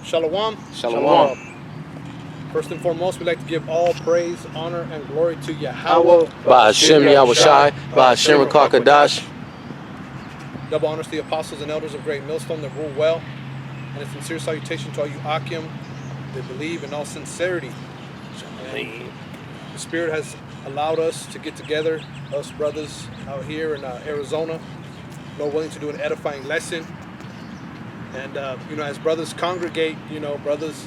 Shalom. Shalom. First and foremost, we'd like to give all praise, honor, and glory to Yahawah. Bahasham, Yahawashi, bahasham, qadash. Double honors to the apostles and elders of Great Millstone that rule well. And a sincere salutation to all you Akim that believe in all sincerity. And the Spirit has allowed us to get together, us brothers out here in Arizona, Lord willing, to do an edifying lesson. And, as brothers congregate, brothers,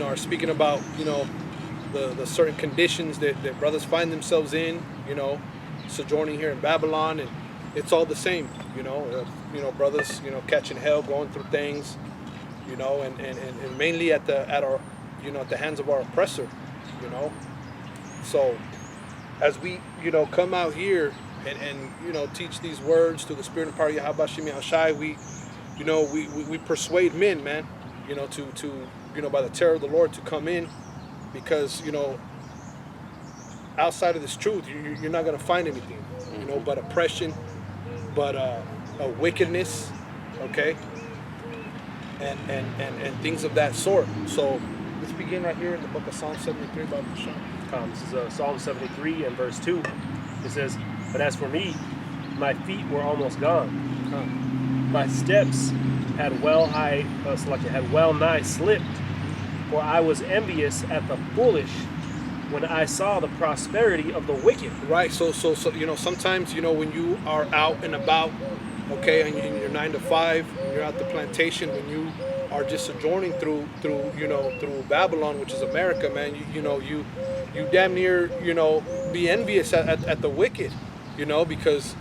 are speaking about, the certain conditions that brothers find themselves in, sojourning here in Babylon. And it's all the same, brothers, catching hell, going through things, and mainly at the hands of our oppressor, So as we, come out here and teach these words through the Spirit and power of Yahawashi, we persuade men, man, to by the terror of the Lord to come in, because, outside of this truth, you're not going to find anything, but oppression, but a wickedness, okay, and things of that sort. So let's begin right here in the book of Psalm 73 by bahasham. This is Psalm 73 and verse 2. It says, "But as for me, my feet were almost gone. My steps had well nigh slipped, for I was envious at the foolish when I saw the prosperity of the wicked." Right. So sometimes when you are out and about, okay, and you're 9 to 5, you're at the plantation, when you are just sojourning through Babylon, which is America, man, you damn near be envious at the wicked, because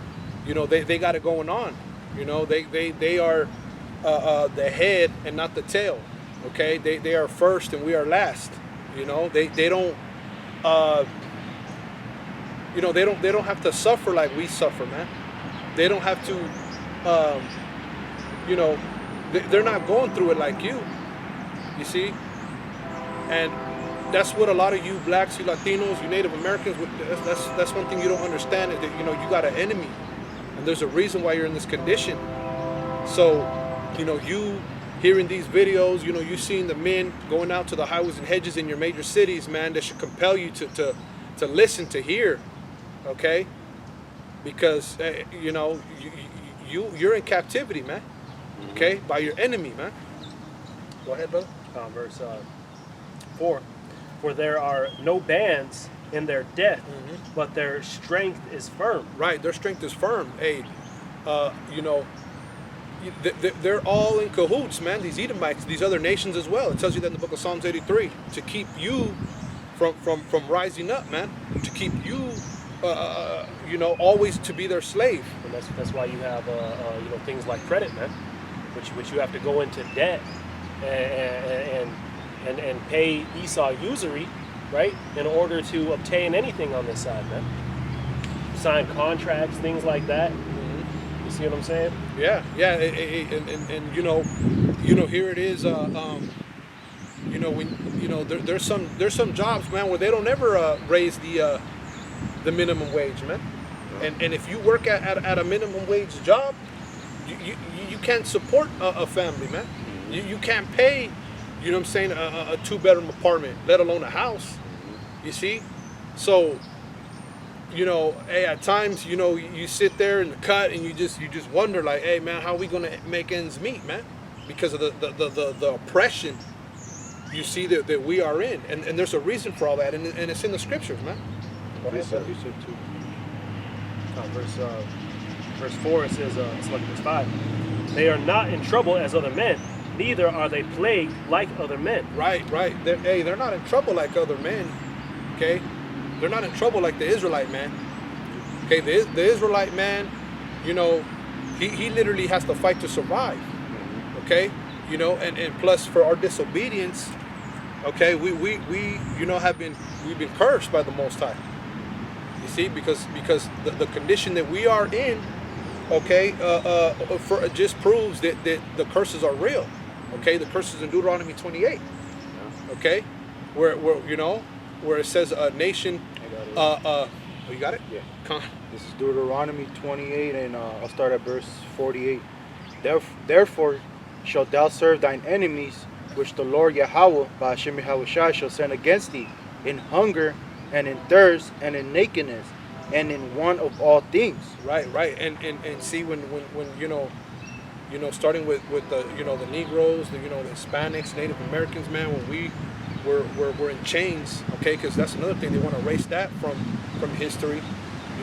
they got it going on. They are the head and not the tail. Okay, they are first and we are last. They don't they don't have to suffer like we suffer, man. They don't have to they're not going through it like you see. And that's what a lot of you blacks, you Latinos, you Native Americans, that's one thing you don't understand, is that you got an enemy, and there's a reason why you're in this condition. So you hearing these videos, you seeing the men going out to the highways and hedges in your major cities, man, that should compel you to listen, to hear, okay? Because you're in captivity, man, okay, by your enemy, man. Go ahead, brother. Verse 4. "For there are no bands in their death, but their strength is firm." Right, their strength is firm. Hey, they're all in cahoots, man. These Edomites, these other nations as well. It tells you that in the book of Psalms 83, to keep you from rising up, man. To keep you, always to be their slave. And that's why you have things like credit, man, which you have to go into debt and pay Esau usury, right, in order to obtain anything on this side, man. Sign contracts, things like that. You see what I'm saying? Yeah. And here it is. When there's some jobs, man, where they don't ever raise the minimum wage, man. And if you work at a minimum wage job, you can't support a family, man. You can't pay, a 2-bedroom apartment, let alone a house. You see? So, hey, at times, you sit there in the cut and you just wonder, like, hey, man, how are we gonna make ends meet, man? Because of the oppression you see that we are in, and there's a reason for all that, and it's in the scriptures, man. Verse 4, it says, it's like verse 5. "They are not in trouble as other men, neither are they plagued like other men." Right. They're not in trouble like other men. Okay, they're not in trouble like the Israelite man. Okay, the Israelite man, he literally has to fight to survive. Okay, and plus for our disobedience, okay, we've been cursed by the Most High. You see, because the condition that we are in, okay, just proves that the curses are real. Okay, the curses in Deuteronomy 28. Okay, where it says a nation. You got it? Yeah. Come on. This is Deuteronomy 28, and I'll start at verse 48. Therefore shalt thou serve thine enemies, which the Lord Yahawah, bahasham Yahawashi, shall send against thee, in hunger, and in thirst, and in nakedness, and in want of all things. Right. And see when starting with the the Negroes, the Hispanics, Native Americans, man, when we were in chains, okay, because that's another thing, they want to erase that from history.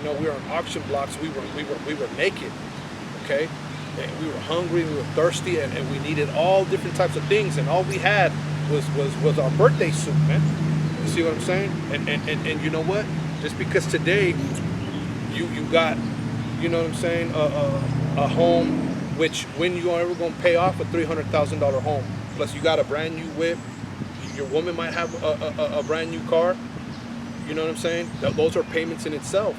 We were on auction blocks, we were naked, okay, and we were hungry, we were thirsty, and we needed all different types of things, and all we had was our birthday suit, man. You see what I'm saying? And you know what? Just because today you got, you know what I'm saying, a home, which when you are ever going to pay off a $300,000 home, plus you got a brand new whip, your woman might have a brand new car, you know what I'm saying? Those are payments in itself.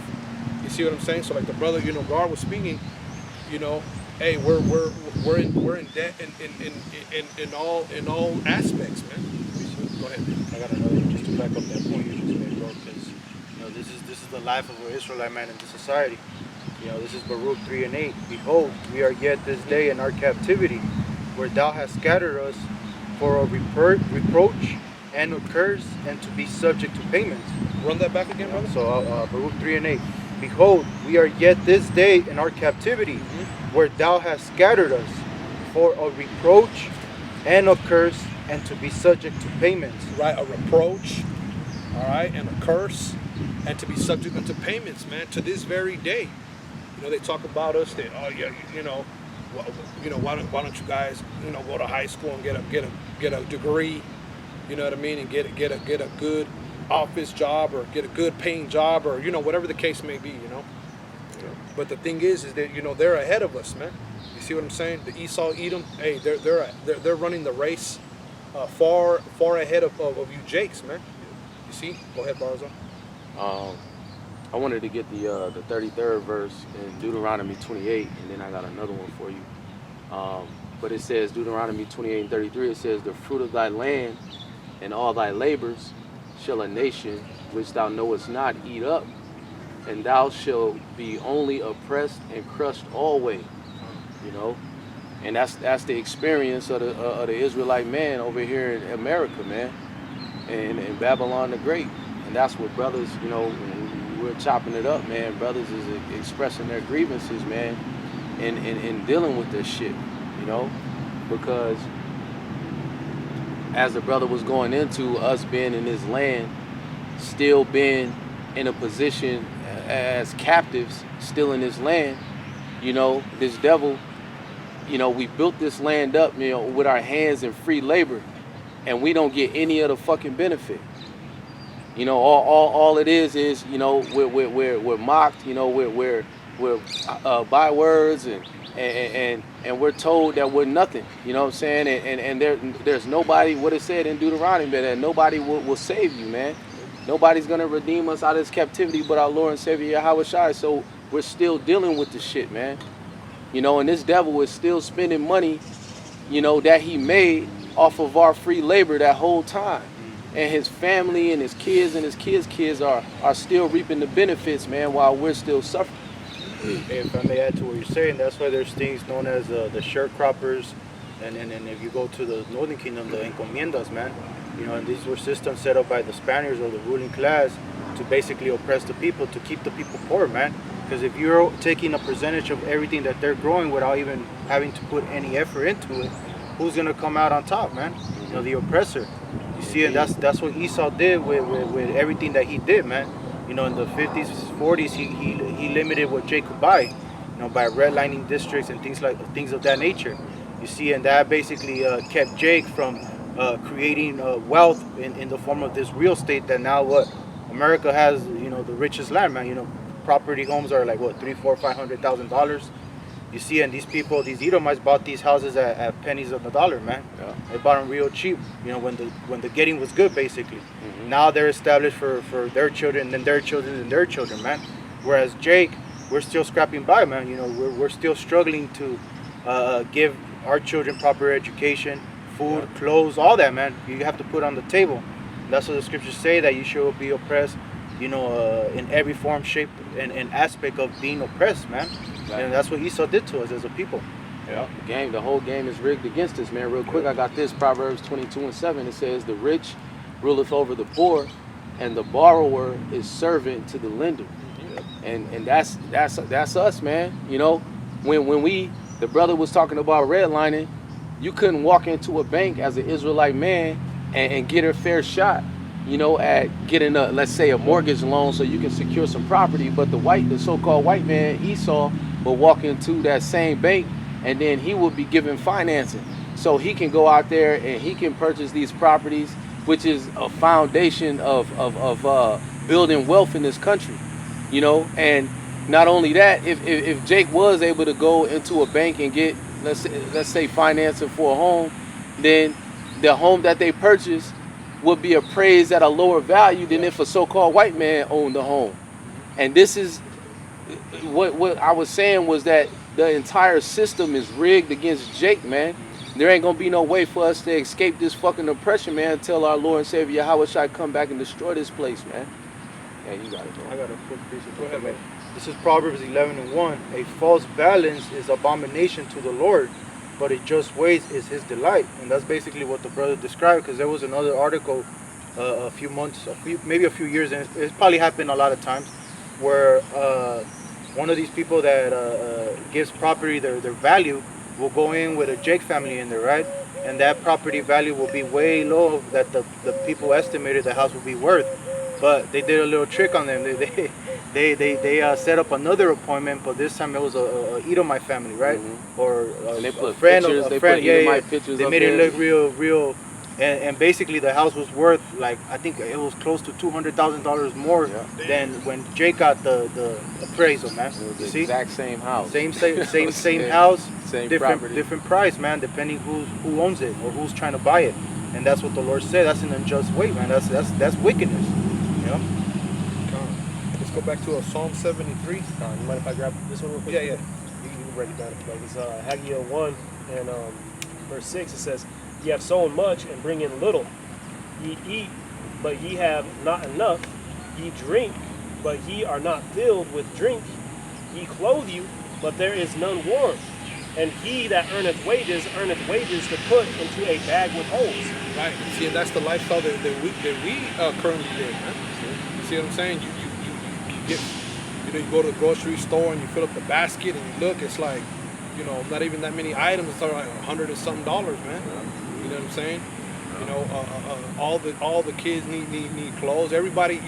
You see what I'm saying? So like the brother, Gar was speaking, hey, we're in debt in all aspects, man. Go ahead. I got another one just to back up that point you just made, bro, because this is the life of an Israelite man in this society. This is Baruch 3:8. Behold, we are yet this day in our captivity, where thou hast scattered us for a reproach and a curse, and to be subject to payments. Run that back again, brother. So Baruch 3:8. Behold, we are yet this day in our captivity, where thou hast scattered us for a reproach and a curse, and to be subject to payments. Right, a reproach, all right, and a curse, and to be subject unto payments, man, to this very day. They talk about us that, oh yeah, why don't you guys, go to high school and get a degree, you know what I mean, and get a good office job, or get a good paying job, or whatever the case may be, But the thing is that they're ahead of us, man. You see what I'm saying? The Esau, Edom, hey, they're running the race far ahead of you Jakes, man. You see? Go ahead, Barzal. I wanted to get the 33rd verse in Deuteronomy 28, and then I got another one for you. But it says, Deuteronomy 28 and 33, it says, the fruit of thy land and all thy labors shall a nation which thou knowest not eat up, and thou shalt be only oppressed and crushed always. And that's the experience of the Israelite man over here in America, man, and in Babylon the Great. And that's what brothers, we're chopping it up, man. Brothers is expressing their grievances, man, and dealing with this shit, because as the brother was going into us being in this land, still being in a position as captives, still in this land, this devil, we built this land up, with our hands and free labor, and we don't get any of the fucking benefit. All it is, we're mocked, we're bywords, and we're told that we're nothing, you know what I'm saying? And there's nobody, what it said in Deuteronomy, that nobody will save you, man. Nobody's gonna redeem us out of this captivity but our Lord and Savior Yahawashi. So we're still dealing with the shit, man. And this devil is still spending money, that he made off of our free labor that whole time. And his family and his kids kids are still reaping the benefits, man, while we're still suffering. Hey, if I may add to what you're saying, that's why there's things known as the sharecroppers, and if you go to the Northern Kingdom, the encomiendas, man. And these were systems set up by the Spaniards or the ruling class to basically oppress the people, to keep the people poor, man. Because if you're taking a percentage of everything that they're growing without even having to put any effort into it, who's gonna come out on top, man? The oppressor. You see, and that's what Esau did with everything that he did, man. In the 50s, 40s, he limited what Jake could buy, by redlining districts and things of that nature. You see, and that basically kept Jake from creating wealth in the form of this real estate that now America has, the richest land, man. Property homes are like $300,000, $400,000, $500,000. You see, and these people, these Edomites bought these houses at pennies on the dollar, man. Yeah. They bought them real cheap, when the getting was good, basically. Now they're established for their children and their children and their children, man. Whereas Jake, we're still scrapping by, man. We're still struggling to give our children proper education, food, clothes, all that, man. You have to put on the table. That's what the scriptures say, that you shall be oppressed, in every form, shape, and aspect of being oppressed, man. Exactly. And that's what Esau did to us as a people. Yeah. The whole game is rigged against us, man. Real quick, I got this, Proverbs 22:7. It says, the rich ruleth over the poor, and the borrower is servant to the lender. And that's us, man. You know, when the brother was talking about redlining, you couldn't walk into a bank as an Israelite man and get a fair shot, you know, at getting let's say a mortgage loan so you can secure some property. But the so-called white man, Esau, will walk into that same bank, and then he will be given financing. So he can go out there and he can purchase these properties, which is a foundation of building wealth in this country, you know. And not only that, if Jake was able to go into a bank and get, let's say financing for a home, then the home that they purchased would be appraised at a lower value than if a so-called white man owned the home. And this is what I was saying, was that the entire system is rigged against Jake, man. There ain't gonna be no way for us to escape this fucking oppression, man, until our Lord and Savior Yahawashi come back and destroy this place, man. Yeah, you got it, bro. I got a quick piece of Go ahead, man. This is Proverbs 11:1. A false balance is abomination to the Lord, but a just ways is his delight. And that's basically what the brother described, because there was another article maybe a few years, and it's probably happened a lot of times, where one of these people that gives property their value will go in with a Jake family in there, right? And that property value will be way low that the people estimated the house would be worth. But they did a little trick on them. They set up another appointment, but this time it was a Edomite family, right? Mm-hmm. Or And they put a friend, pictures, a they friend, put yeah, Edomite yeah. pictures They up made it there. look real. And basically the house was worth, like, I think it was close to $200,000 more than when Jake got the appraisal, man. It was You the see? exact same house. Same house, Same different property. price, man, depending who owns it or who's trying to buy it. And that's what the Lord said. That's an unjust way, man. That's wickedness. You know? Let's go back to Psalm 73. You mind if I grab this one real quick? Yeah. You can break it down if you like. It's Haggai 1 and verse 6. It says, "Ye have sown much and bring in little. Ye eat, but ye have not enough. Ye drink, but ye are not filled with drink. Ye clothe you, but there is none warm. And he that earneth wages to put into a bag with holes." Right. See, and that's the lifestyle that we currently live, man. You see what I'm saying? You go to the grocery store and you fill up the basket and you look, it's like, you know, not even that many items. It's like $100 and something, man. You know what I'm saying? You know, all the kids need clothes. Everybody,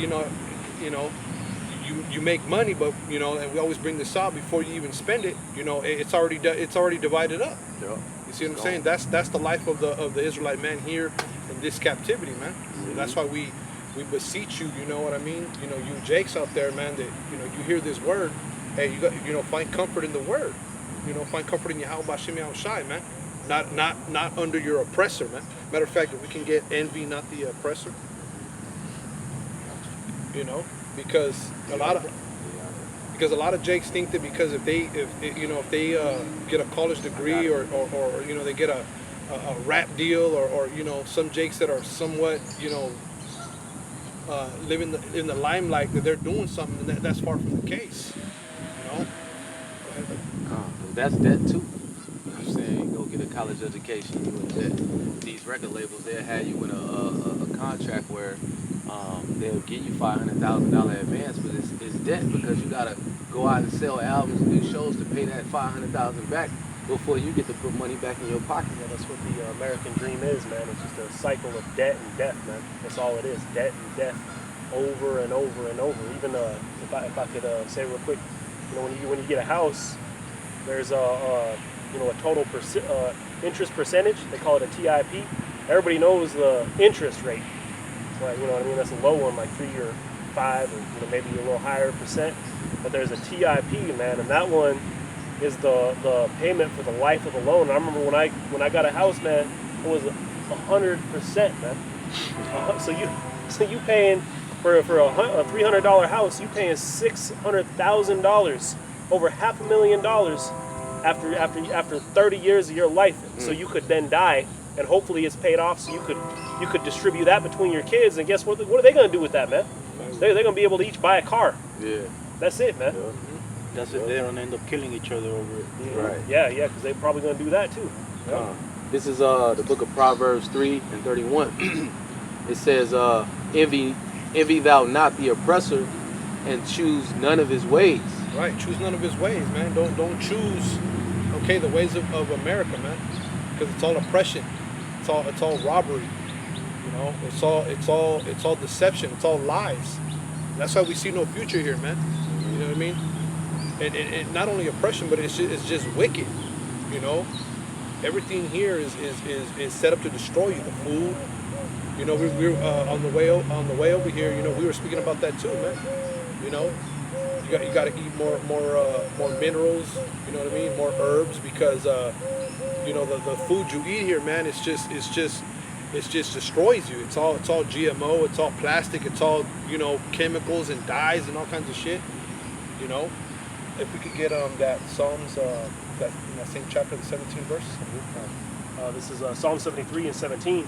you make money, but you know, and we always bring this up before you even spend it. You know, it's already divided up. Yeah. You see what I'm saying? That's the life of the Israelite man here in this captivity, man. And that's why we beseech you. You know what I mean? You know, you Jakes out there, man. That you hear this word, hey, you got find comfort in the word. You know, find comfort in Yahawashi, man. Not under your oppressor, man. Matter of fact, if we can get envy, not the oppressor. You know, because a lot of Jakes think that because if they get a college degree or they get a rap deal or some Jakes that are somewhat living in the limelight, that they're doing something, and that's far from the case. You know. That's debt too. You know what I'm saying? Go get a college education, you in debt. These record labels, they'll have you in a contract where they'll give you $500,000 advance, but it's debt because you gotta go out and sell albums and do shows to pay that $500,000 back before you get to put money back in your pocket. Yeah, that's what the American dream is, man. It's just a cycle of debt and death, man. That's all it is, debt and death, over and over and over. Even if I could say real quick, when you get a house, there's a total interest percentage. They call it a TIP. Everybody knows the interest rate. Like, you know what I mean? That's a low one, like 3 or 5, or maybe a little higher percent. But there's a TIP, man, and that one is the payment for the life of the loan. I remember when I got a house, man, it was 100%, man. So you paying for a $300 house, you paying $600,000, over $500,000 after 30 years of your life. So you could then die, and hopefully it's paid off, so you could distribute that between your kids. And guess what are they going to do with that, man? They're going to be able to each buy a car. Yeah. That's it, man. Yeah. That's it. They don't end up killing each other over it. Right. Yeah, because they're probably going to do that too. This is the book of Proverbs 3:31. It says, envy thou not the oppressor, and choose none of his ways. Right, choose none of his ways, man. Don't choose, okay, the ways of America, man, because it's all oppression, it's all robbery, you know, it's all deception, it's all lies. That's why we see no future here, man. You know what I mean? And not only oppression, but it's just wicked, you know. Everything here is set up to destroy you. The food, you know, we're on the way over here. You know, we were speaking about that too, man. You know, you got to eat more minerals. You know what I mean? More herbs, because you know, the food you eat here, man, it just destroys you. It's all GMO. It's all plastic. It's all, you know, chemicals and dyes and all kinds of shit. You know, if we could get that Psalms that in that same chapter, the 17th verse. This is Psalm 73 and 17.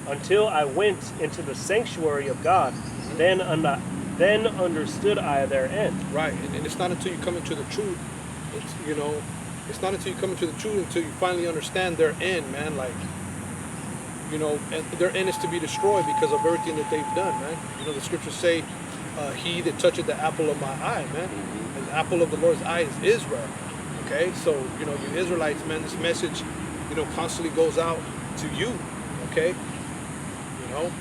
Until I went into the sanctuary of God, then understood I their end. Right, and it's not until you come into the truth. It's, you know, it's not until you come into the truth until you finally understand their end, man. Like, you know, and their end is to be destroyed because of everything that they've done, man. You know, the scriptures say, "He that toucheth the apple of my eye, man," and the apple of the Lord's eye is Israel. Okay, so, you know, you Israelites, man, this message, you know, constantly goes out to you. Okay, you know,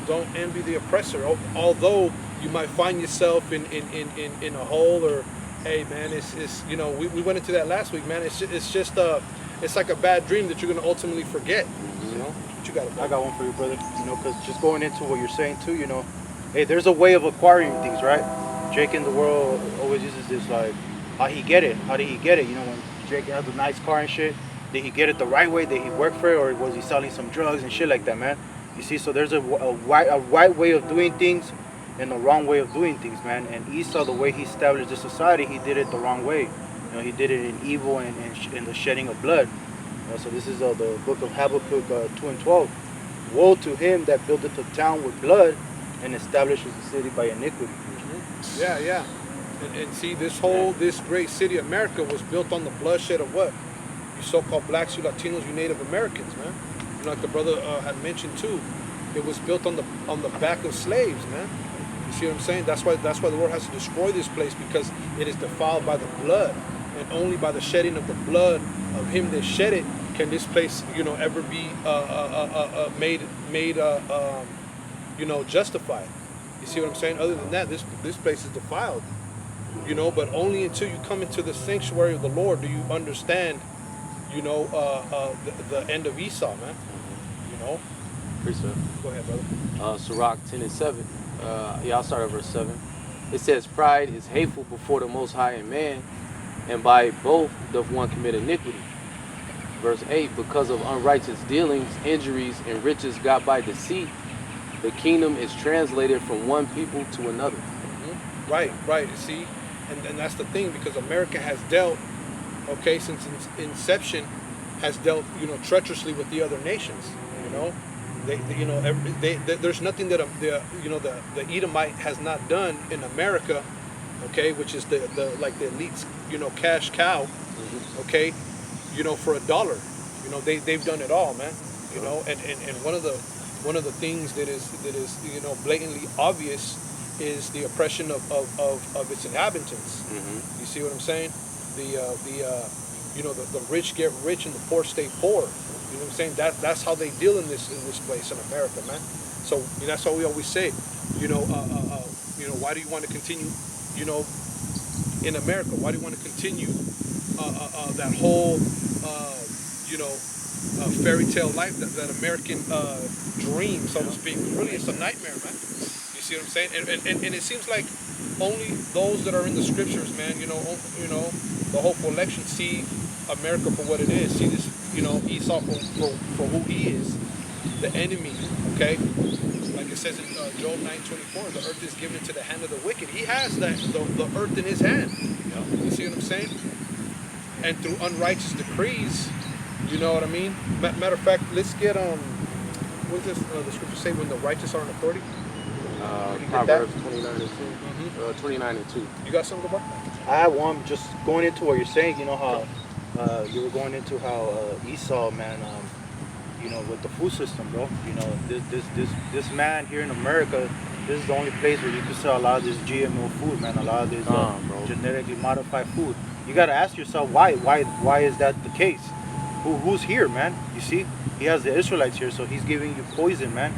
don't envy the oppressor. Although you might find yourself in a hole, or, hey, man, it's you know, we went into that last week, man. It's just it's like a bad dream that you're gonna ultimately forget. You know, what you got? I got one for you, brother. You know, because just going into what you're saying too, you know, hey, there's a way of acquiring things, right? Jake in the world always uses this, like, how did he get it? You know, when Jake has a nice car and shit, did he get it the right way? Did he work for it, or was he selling some drugs and shit like that, man? You see, so there's a right way of doing things and the wrong way of doing things, man. And Esau, the way he established the society, he did it the wrong way. You know, he did it in evil and the shedding of blood. So this is the book of Habakkuk 2:12. Woe to him that buildeth a town with blood and establishes the city by iniquity. Yeah. And see, this great city, America, was built on the bloodshed of what? You so-called blacks, you Latinos, you Native Americans, man. You know, like the brother had mentioned too. It was built on the back of slaves, man. You see what I'm saying? That's why the Lord has to destroy this place, because it is defiled by the blood, and only by the shedding of the blood of Him that shed it can this place, you know, ever be made you know, justified. You see what I'm saying? Other than that, this place is defiled. You know, but only until you come into the sanctuary of the Lord do you understand, you know, the end of Esau, man. You know. Appreciate it. Go ahead, brother. Sirach 10:7. I'll start at verse 7. It says, "Pride is hateful before the Most High in man, and by both doth one commit iniquity." Verse 8, "Because of unrighteous dealings, injuries, and riches got by deceit, the kingdom is translated from one people to another." Right. See, and that's the thing, because America has dealt, okay, since inception, has dealt, you know, treacherously with the other nations. You know, there's nothing that the Edomite has not done in America, okay, which is the elite's, you know, cash cow, okay, you know, for $1. You know, they've done it all, man. You know, and one of the things that is you know, blatantly obvious is the oppression of its inhabitants. You see what I'm saying? You know, the rich get rich and the poor stay poor. You know what I'm saying? That's how they deal in this place in America, man. So that's why we always say, you know, why do you want to continue, you know, in America? Why do you want to continue that whole, you know, fairy tale life, that American dream, so to speak? Really, it's a nightmare, man. You see what I'm saying? And it seems like only those that are in the scriptures, man, you know, the hopeful election, see America for what it is. See this, you know, Esau for who he is, the enemy. Okay, like it says in Job 9:24, the earth is given into the hand of the wicked. He has the earth in his hand. You see what I'm saying? And through unrighteous decrees, you know what I mean? Matter of fact, let's get what does the scripture say when the righteous are in authority? get Proverbs 29 and 2. Mm-hmm. 29 and 2. You got something, Gabar? I had one just going into what you're saying. You know how you were going into how Esau, man. You know, with the food system, bro. You know, this man here in America, this is the only place where you can sell a lot of this GMO food, man. A lot of this genetically modified food. You gotta ask yourself why is that the case? Who's here, man? You see, he has the Israelites here, so he's giving you poison, man.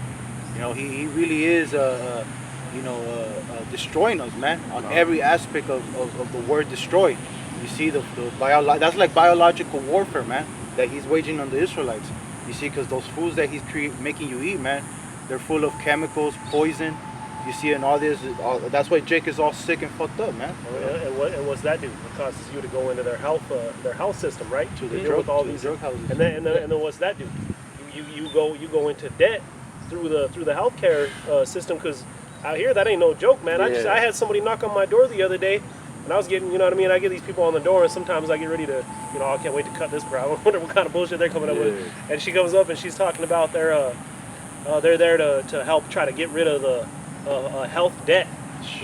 You know, he really is, destroying us, man, on every aspect of the word destroy. You see, that's like biological warfare, man, that he's waging on the Israelites. You see, because those foods that he's making you eat, man, they're full of chemicals, poison. You see, and all this, that's why Jake is all sick and fucked up, man. And what's that do? It causes you to go into their health system, right? To the deal drug, with all to these the drug houses. And then what's that do? You go into debt through the healthcare system, because out here that ain't no joke, man. Yeah. I had somebody knock on my door the other day, and I was getting, you know what I mean? I get these people on the door, and sometimes I get ready to, I can't wait to cut this bro. I wonder what kind of bullshit they're coming up with. And she comes up and she's talking about they're there to help try to get rid of the health debt,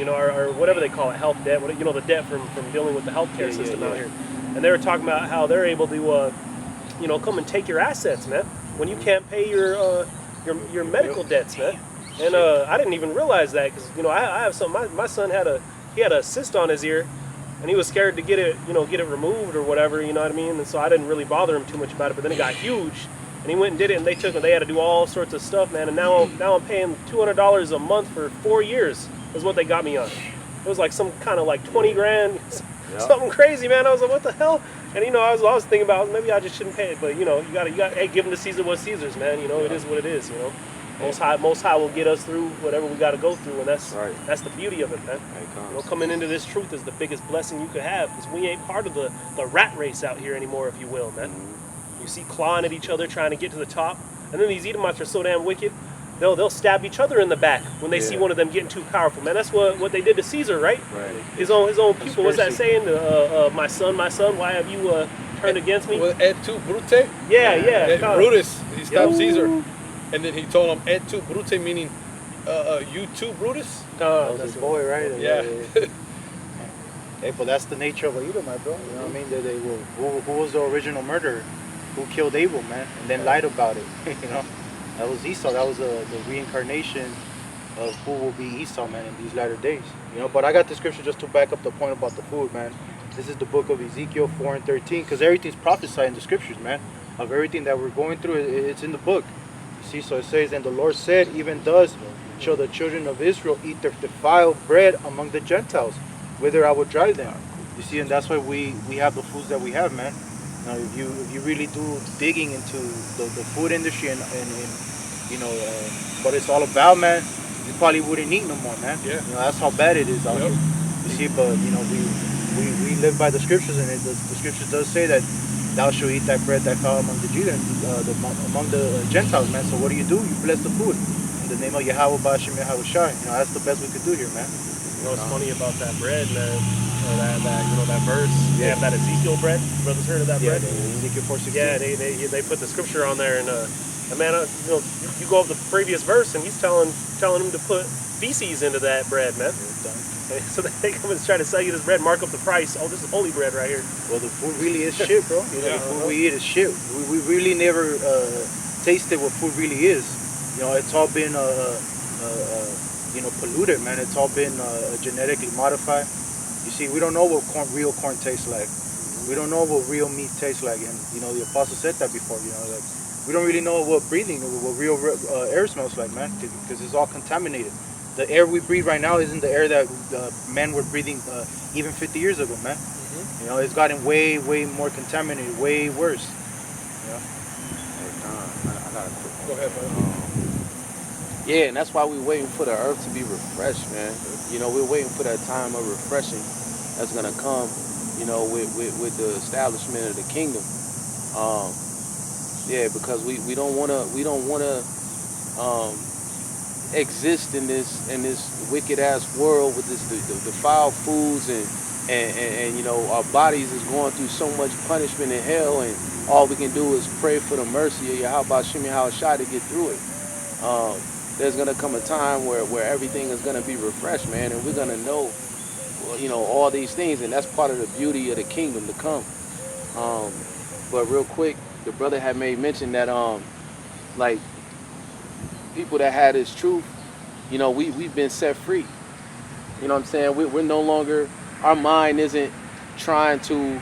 or whatever they call it, health debt. The debt from dealing with the healthcare system out here. And they were talking about how they're able to, come and take your assets, man, when you can't pay your medical debts, man. And I didn't even realize that, because I have something. My son had a cyst on his ear, and he was scared to get it removed or whatever, you know what I mean? And so I didn't really bother him too much about it. But then it got huge, and he went and did it, and they had to do all sorts of stuff, man. And now I'm paying $200 a month for 4 years is what they got me on. It was like some kind of like 20 grand, something crazy, man. I was like, what the hell? And I was thinking about maybe I just shouldn't pay it, but you got hey, give them to Caesar what Caesar's, man. It is what it is, Most High will get us through whatever we got to go through, and that's the beauty of it, man. Coming into this truth is the biggest blessing you could have, because we ain't part of the rat race out here anymore, if you will, man. You see clawing at each other trying to get to the top, and then these Edomites are so damn wicked, they'll stab each other in the back when they see one of them getting too powerful, man. That's what they did to Caesar, right? His own people. What's that saying? My son, why have you turned against me? Well, et tu brute? Yeah. Brutus, he stabbed Caesar. And then he told him, et tu brute, meaning, you too, Brutus? That was his boy, right? Yeah. Hey, but that's the nature of Edomite, bro. You know what I mean? They will. Who was the original murderer? Who killed Abel, man? And then lied about it. That was Esau. That was the reincarnation of who will be Esau, man, in these latter days. But I got the scripture just to back up the point about the food, man. This is the book of Ezekiel 4 and 13, because everything's prophesied in the scriptures, man. Of everything that we're going through, it's in the book. See, so it says, and the Lord said, even thus shall the children of Israel eat their defiled bread among the Gentiles, whither I will drive them. You see, and that's why we have the foods that we have, man. Now, if you really do digging into the food industry and what it's all about, man, you probably wouldn't eat no more, man. Yeah. That's how bad it is out here. You see, but we live by the scriptures, and the scriptures does say that thou shalt eat that bread that fell among the Jews and among the Gentiles, man. So what do? You bless the food in the name of Yahawah, bahasham, Yahawashi. That's the best we could do here, man. What's funny about that bread, man? That verse. Yeah, that Ezekiel bread. Brothers heard of that bread? Ezekiel 4:16. Yeah, they put the scripture on there, and man, you go up the previous verse, and he's telling him to put feces into that bread, man. So they come and try to sell you this bread, mark up the price. Oh, this is holy bread right here. Well, the food really is shit, bro. The food we eat is shit. We really never tasted what food really is. It's all been polluted, man. It's all been genetically modified. You see, we don't know what real corn tastes like. We don't know what real meat tastes like, and the apostle said that before. We don't really know what real air smells like, man, because it's all contaminated. The air we breathe right now isn't the air that men were breathing even 50 years ago, man. It's gotten way, way more contaminated, way worse. I got a quick one. Go ahead, brother. Yeah, and that's why we're waiting for the earth to be refreshed, man. We're waiting for that time of refreshing that's gonna come, with the establishment of the kingdom. Because we don't wanna exist in this wicked ass world with the foul foods and our bodies is going through so much punishment and hell, and all we can do is pray for the mercy of Yahawashi to get through it. there's gonna come a time where everything is gonna be refreshed, man, and we're gonna know, well, you know, all these things, and that's part of the beauty of the kingdom to come. But real quick, the brother had made mention that like people that had this truth, you know, we've been set free. You know what I'm saying? We're no longer, our mind isn't trying to,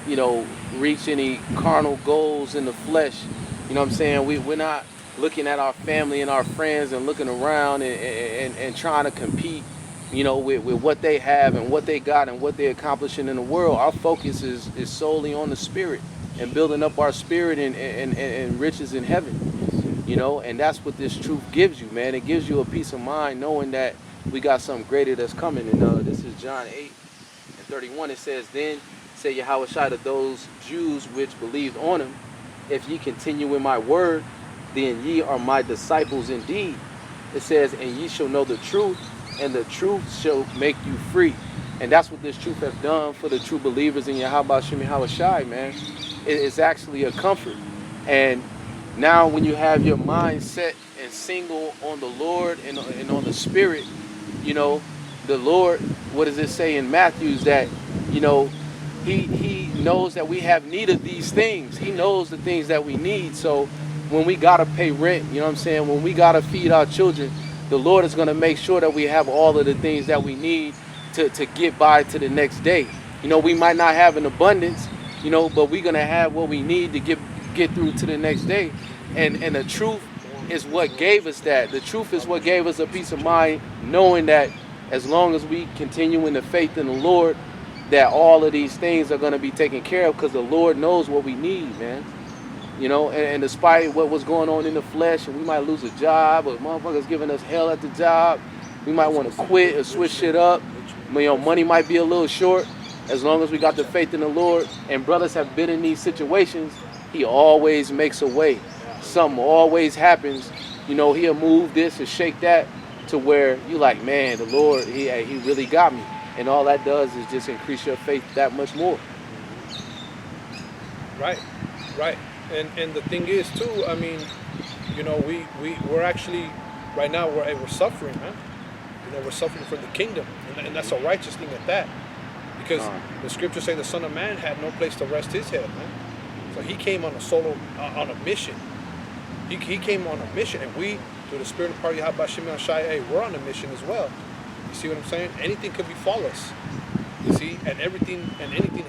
you know, reach any carnal goals in the flesh. You know what I'm saying? We're not looking at our family and our friends and looking around and trying to compete, you know, with what they have and what they got and what they're accomplishing in the world. Our focus is solely on the spirit and building up our spirit and riches in heaven, you know, and that's what this truth gives you, man. It gives you a peace of mind knowing that we got something greater that's coming. And this is John 8:31. It says, then said Yahawashi to those Jews which believed on him, if ye continue in my word, then ye are my disciples indeed. It says, and ye shall know the truth, and the truth shall make you free. And that's what this truth has done for the true believers in Yahawashi, man. It's actually a comfort. And now when you have your mind set and single on the Lord and on the Spirit, you know, the Lord, what does it say in Matthew, that, you know, he knows that we have need of these things. He knows the things that we need. So when we got to pay rent, you know what I'm saying, when we got to feed our children, the Lord is going to make sure that we have all of the things that we need to get by to the next day. You know, we might not have an abundance, you know, but we're going to have what we need to get through to the next day. And the truth is what gave us that. The truth is what gave us a peace of mind, knowing that as long as we continue in the faith in the Lord, that all of these things are going to be taken care of, because the Lord knows what we need, man. You know, and despite what was going on in the flesh, and we might lose a job, or motherfuckers giving us hell at the job, we might want to quit or switch shit up. You know, money might be a little short. As long as we got the faith in the Lord, and brothers have been in these situations, he always makes a way. Something always happens. You know, he'll move this or shake that to where you like, man, the Lord, he really got me. And all that does is just increase your faith that much more. Right. And the thing is too, I mean, you know, we're actually right now we're suffering, man. You know, we're suffering for the kingdom, and that's a righteous thing at that, because the scriptures say the Son of Man had no place to rest his head, man. So he came on on a mission. He came on a mission, and we, through the Spirit of Party Yahawashi, hey, we're on a mission as well. You see what I'm saying? Anything could befall us. You see, and anything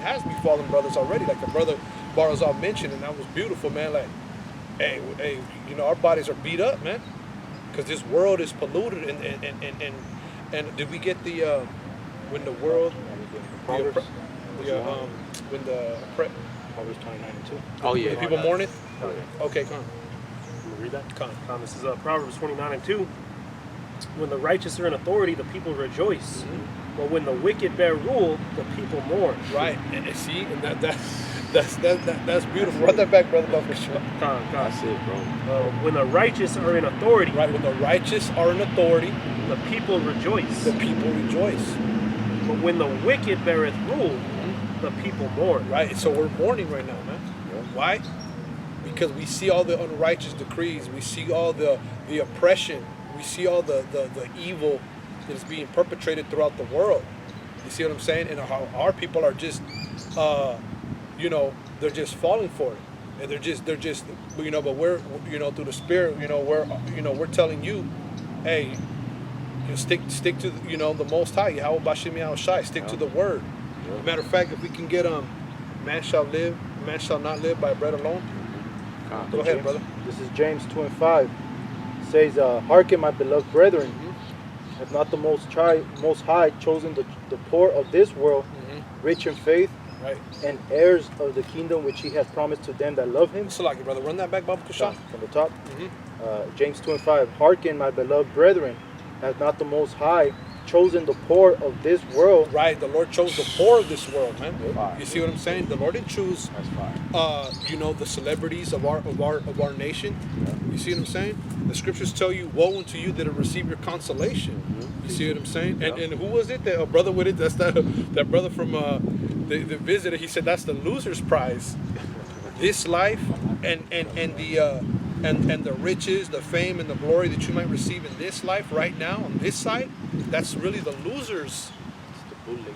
has befallen brothers already, like the brother Barazal mentioned, and that was beautiful, man. Like, hey, you know, our bodies are beat up, man, because this world is polluted, and did we get the when the world Proverbs when the Proverbs 29:2. Oh yeah. the people mourn it? Oh, yeah. Okay, come on. Can we read that? Come on. This is Proverbs 29:2. When the righteous are in authority, the people rejoice. Mm-hmm. But when the wicked bear rule, the people mourn. Right, and see, and that's beautiful. Run that back, brother. That's it, bro. When the righteous are in authority, Right, when the righteous are in authority, the people rejoice. the people rejoice. But when the wicked beareth rule, the people mourn. Right, so we're mourning right now, man. Why? Because we see all the unrighteous decrees. We see all the oppression. We see all the evil that is being perpetrated throughout the world. You see what I'm saying? And how our people are just, you know, they're just falling for it. And they're just, you know, but we're, you know, through the Spirit, you know, we're telling you, hey, you know, stick to, you know, the Most High, Yahawashi, stick to the Word. Matter of fact, if we can get man shall not live by bread alone. Go ahead, brother. This is James 2:5. It says, hearken, my beloved brethren, have not the Most High chosen the poor of this world, rich in faith, Right. and heirs of the kingdom which he has promised to them that love him? Salaki, brother. Run that back, Baba Kushan. From the top. James 2:5. Hearken, my beloved brethren, has not the Most High chosen the poor of this world? Right. The Lord chose the poor of this world, man. Fire. You see what I'm saying? The Lord didn't choose, you know, the celebrities of our nation. You see what I'm saying? The scriptures tell you, woe unto you that have received your consolation. You see what I'm saying? And who was it? A brother with it? That's that brother from the visitor. He said that's the loser's prize. This life and and the riches, the fame, and the glory that you might receive in this life right now on this side, that's really the losers. It's the bootleg.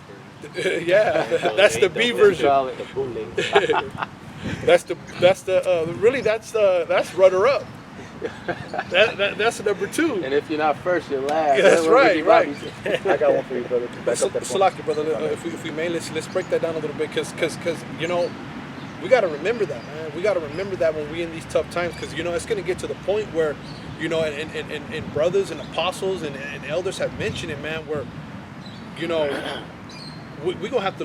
Yeah, that's the B version. The bootleg. That's runner up. That's number 2. And if you're not first, you're last. Yeah, that's right. I got one for you, brother. To back up that point. Salaki, brother, if we may, let's break that down a little bit, because you know, we got to remember that, man. We got to remember that when we in these tough times, because you know it's going to get to the point where, you know, and brothers and apostles and elders have mentioned it, man, where, you know, we gonna have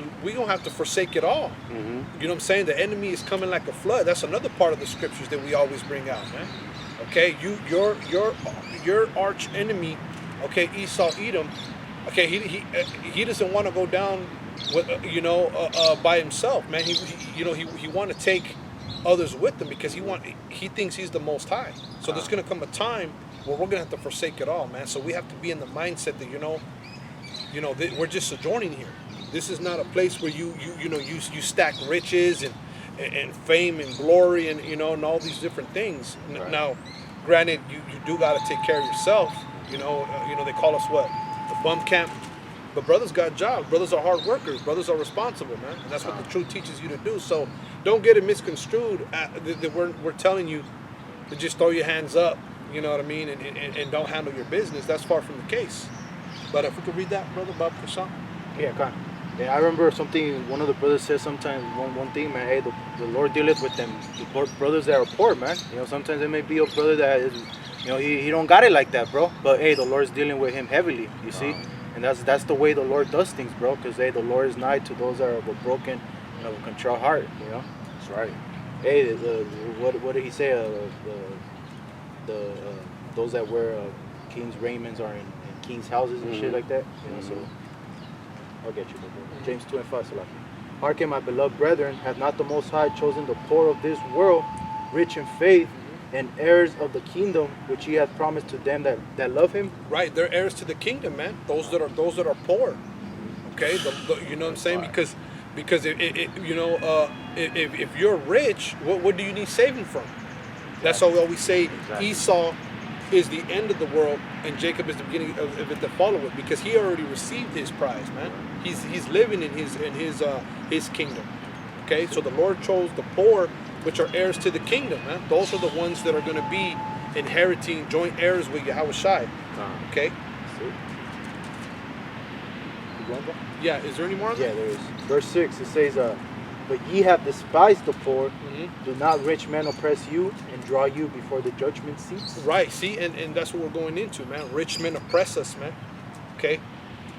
to forsake it all. Mm-hmm. You know what I'm saying? The enemy is coming like a flood. That's another part of the scriptures that we always bring out, man. Okay, your arch enemy, okay, Esau Edom, okay, he doesn't want to go down with by himself, man. He want to take others with him, because he thinks he's the Most High. So there's gonna come a time where we're gonna have to forsake it all, man. So we have to be in the mindset that we're just sojourning here. This is not a place where you stack riches and fame and glory and and all these different things. Right. Now, granted, you do got to take care of yourself. They call us what? The bum camp. But brothers got jobs. Brothers are hard workers. Brothers are responsible, man. And that's what the truth teaches you to do. So don't get it misconstrued that we're telling you to just throw your hands up, you know what I mean, and don't handle your business. That's far from the case. But if we could read that, brother, Bob Kashan. Yeah, come on. Yeah, I remember something one of the brothers says sometimes, one thing, man, hey, the Lord dealeth with them, the poor brothers that are poor, man. Sometimes it may be a brother that is, he don't got it like that, bro. But hey, the Lord's dealing with him heavily, you see? And that's the way the Lord does things, bro. Because hey, the Lord is nigh to those that are of a broken and of a contrite heart, That's right. Hey, what did he say? Those that wear king's raiments are in king's houses and shit like that, so... I'll get you, brother. James 2:5. Hearken, my beloved brethren, hath not the Most High chosen the poor of this world, rich in faith, and heirs of the kingdom which He hath promised to them that love Him? Right, they're heirs to the kingdom, man. Those that are poor. Okay, you know what I'm saying? Because if you're rich, what do you need saving from? That's why we always say Exactly. Esau is the end of the world and Jacob is the beginning of it to follow it, because he already received his prize, man. He's living in his kingdom. Okay, so the Lord chose the poor, which are heirs to the kingdom, man. Those are the ones that are going to be inheriting joint heirs with Yahawashi. Okay. Yeah. Is there any more on Yeah, that? there is. Verse 6, it says, but ye have despised the poor. Mm-hmm. Do not rich men oppress you and draw you before the judgment seats? Right. See, and that's what we're going into, man. Rich men oppress us, man. Okay.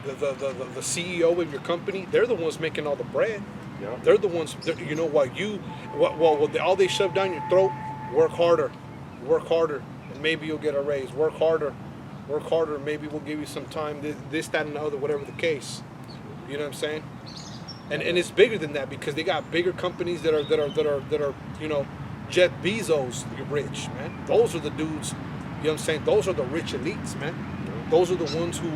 The CEO of your company, they're the ones making all the bread. Yeah. They're the ones, all they shove down your throat. Work harder, and maybe you'll get a raise. Work harder, maybe we'll give you some time. This, that, and the other, whatever the case. You know what I'm saying? And it's bigger than that, because they got bigger companies that are Jeff Bezos, rich, man. Those are the dudes. You know what I'm saying? Those are the rich elites, man. Those are the ones who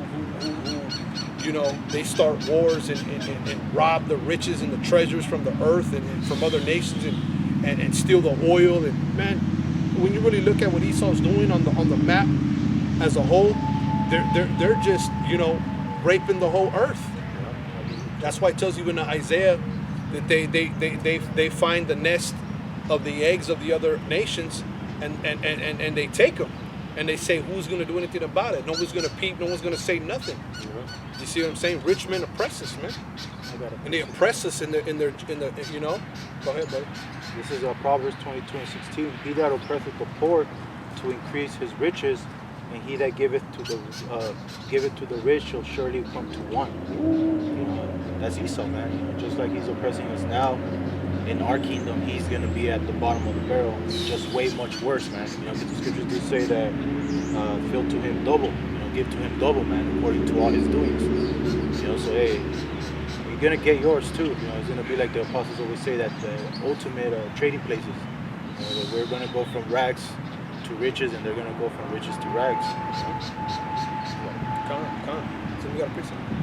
they start wars and rob the riches and the treasures from the earth and from other nations and steal the oil. And man, when you really look at what Esau's doing on the map as a whole, they're just raping the whole earth. That's why it tells you in Isaiah that they find the nest of the eggs of the other nations and they take them. And they say, who's going to do anything about it? No one's going to peep. No one's going to say nothing. You see what I'm saying? Rich men oppress us, man. And they oppress us in their. Go ahead, buddy. This is Proverbs 22:16. He that oppresseth the poor to increase his riches, and he that giveth to the rich shall surely come to want. That's Esau, man. Just like he's oppressing us now, in our kingdom, he's going to be at the bottom of the barrel, just way much worse, man. Because the scriptures do say that fill to him double, give to him double, man, according to all his doings. So hey, you're going to get yours too. It's going to be like the apostles always say, that the ultimate trading places. That we're going to go from rags to riches, and they're going to go from riches to rags. Come on. So we got to pick something.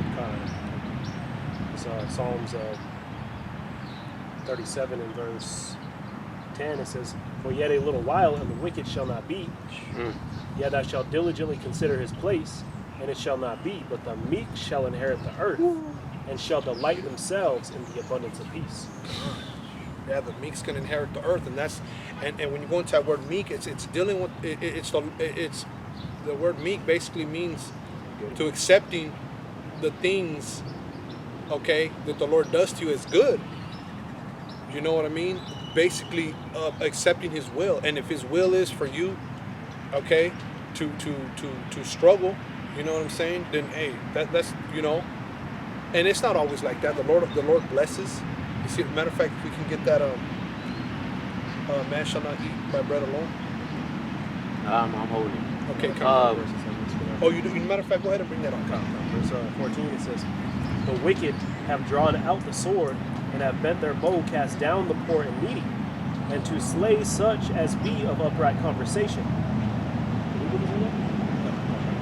It's Psalms 37 and verse 10, it says, "For yet a little while, and the wicked shall not be. Yet thou shalt diligently consider his place, and it shall not be. But the meek shall inherit the earth, and shall delight themselves in the abundance of peace." Yeah, the meek's gonna inherit the earth, and that's and when you go into that word meek, it's dealing with it's the word meek basically means to accepting the things, okay, that the Lord does to you as good. You know what I mean? Basically, accepting His will, and if His will is for you, okay, to struggle, you know what I'm saying? Then hey, that's you know, and it's not always like that. The Lord blesses. You see, matter of fact, if we can get that man shall not eat by bread alone. I'm holding it. Okay, come on. Oh, you do. Matter of fact, go ahead and bring that on. Verse 14, it says, "The wicked have drawn out the sword, and have bent their bow, cast down the poor and needy, and to slay such as be of upright conversation."